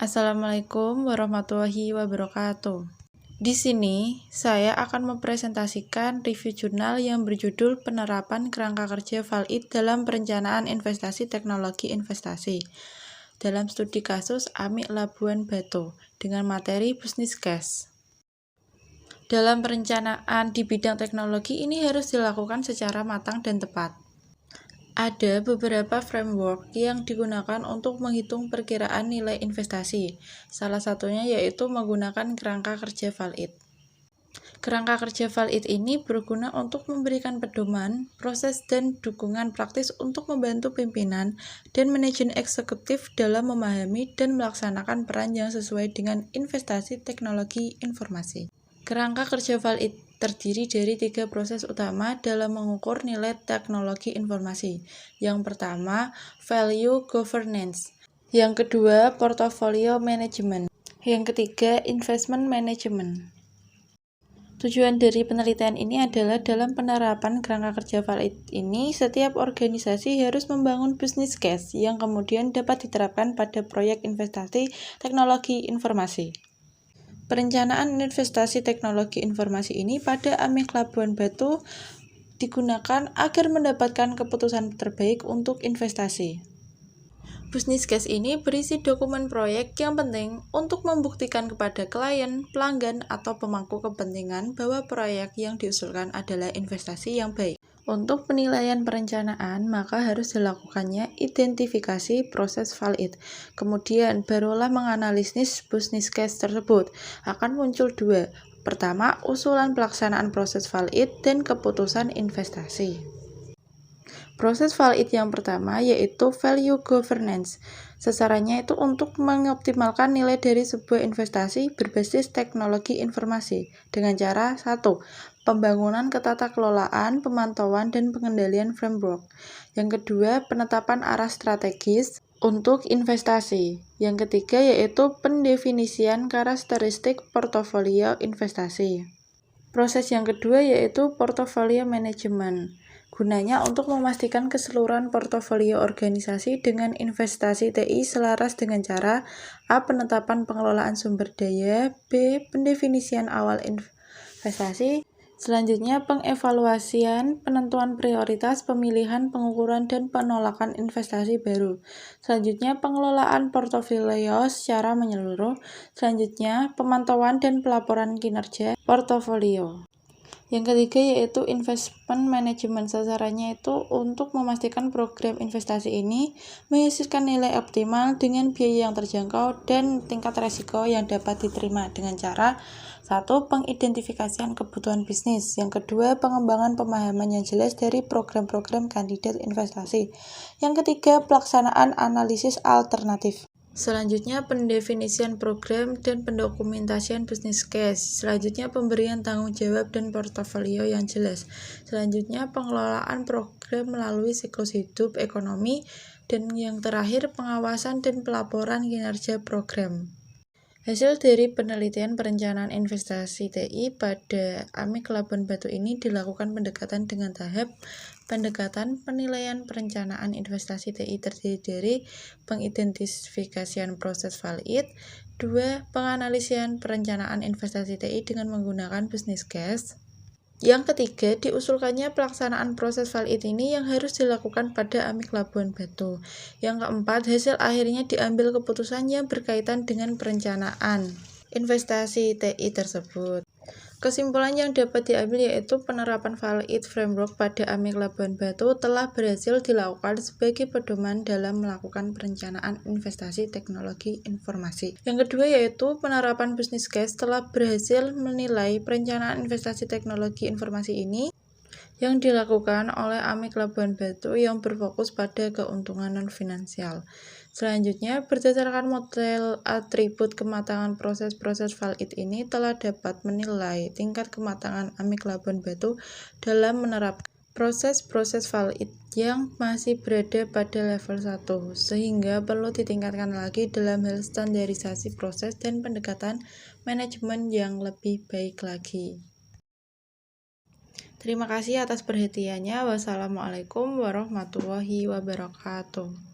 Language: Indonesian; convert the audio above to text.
Assalamualaikum warahmatullahi wabarakatuh. Di sini, saya akan mempresentasikan review jurnal yang berjudul Penerapan Kerangka Kerja Valid dalam Perencanaan Investasi Teknologi Investasi dalam studi kasus AMIK Labuan Batu dengan materi Business Case. Dalam perencanaan di bidang teknologi ini harus dilakukan secara matang dan tepat. Ada beberapa framework yang digunakan untuk menghitung perkiraan nilai investasi. Salah satunya yaitu menggunakan kerangka kerja valid. Kerangka kerja valid ini berguna untuk memberikan pedoman, proses, dan dukungan praktis untuk membantu pimpinan dan manajemen eksekutif dalam memahami dan melaksanakan peran yang sesuai dengan investasi teknologi informasi. Kerangka kerja valid terdiri dari 3 proses utama dalam mengukur nilai teknologi informasi. Yang pertama, value governance. Yang kedua, portfolio management. Yang ketiga, investment management. Tujuan dari penelitian ini adalah dalam penerapan kerangka kerja valid ini, setiap organisasi harus membangun business case yang kemudian dapat diterapkan pada proyek investasi teknologi informasi. Perencanaan investasi teknologi informasi ini pada AMIK Labuan Batu digunakan agar mendapatkan keputusan terbaik untuk investasi. Business case ini berisi dokumen proyek yang penting untuk membuktikan kepada klien, pelanggan, atau pemangku kepentingan bahwa proyek yang diusulkan adalah investasi yang baik. Untuk penilaian perencanaan, maka harus dilakukannya identifikasi proses valid. Kemudian, barulah menganalisis business case tersebut. Akan muncul 2. Pertama, usulan pelaksanaan proses valid dan keputusan investasi. Proses valid yang pertama yaitu value governance. Sasarannya itu untuk mengoptimalkan nilai dari sebuah investasi berbasis teknologi informasi dengan cara 1. Pembangunan ketatakelolaan, pemantauan, dan pengendalian framework. Yang kedua, penetapan arah strategis untuk investasi. Yang ketiga yaitu pendefinisian karakteristik portofolio investasi. Proses yang kedua yaitu portofolio management. Gunanya untuk memastikan keseluruhan portofolio organisasi dengan investasi TI selaras dengan cara A. Penetapan pengelolaan sumber daya, B. Pendefinisian awal investasi, selanjutnya pengevaluasian, penentuan prioritas, pemilihan, pengukuran, dan penolakan investasi baru. Selanjutnya pengelolaan portofolio secara menyeluruh. Selanjutnya pemantauan dan pelaporan kinerja portofolio. Yang ketiga yaitu investment management. Sasarannya itu untuk memastikan program investasi ini menghasilkan nilai optimal dengan biaya yang terjangkau dan tingkat resiko yang dapat diterima dengan cara 1. Pengidentifikasian kebutuhan bisnis. Yang kedua, pengembangan pemahaman yang jelas dari program-program kandidat investasi. Yang ketiga, pelaksanaan analisis alternatif. Selanjutnya, pendefinisian program dan pendokumentasian business case. Selanjutnya, pemberian tanggung jawab dan portofolio yang jelas. Selanjutnya, pengelolaan program melalui siklus hidup ekonomi. Dan yang terakhir, pengawasan dan pelaporan kinerja program. Hasil dari penelitian perencanaan investasi TI pada AMIK Labuan Batu ini dilakukan pendekatan dengan tahap. Pendekatan penilaian perencanaan investasi TI terdiri dari pengidentifikasian proses valid, 2. Penganalisian perencanaan investasi TI dengan menggunakan business case. Yang ketiga, diusulkannya pelaksanaan proses valid ini yang harus dilakukan pada AMIK Labuan Batu. Yang keempat, hasil akhirnya diambil keputusan yang berkaitan dengan perencanaan investasi TI tersebut. Kesimpulan yang dapat diambil yaitu penerapan valid framework pada AMIK Labuan Batu telah berhasil dilakukan sebagai pedoman dalam melakukan perencanaan investasi teknologi informasi. Yang kedua yaitu penerapan business case telah berhasil menilai perencanaan investasi teknologi informasi ini yang dilakukan oleh AMIK Labuan Batu yang berfokus pada keuntungan non-finansial. Selanjutnya, berdasarkan model atribut kematangan proses-proses valid ini telah dapat menilai tingkat kematangan AMIK Labuan Batu dalam menerapkan proses-proses valid yang masih berada pada level 1, sehingga perlu ditingkatkan lagi dalam hal standarisasi proses dan pendekatan manajemen yang lebih baik lagi. Terima kasih atas perhatiannya. Wassalamualaikum warahmatullahi wabarakatuh.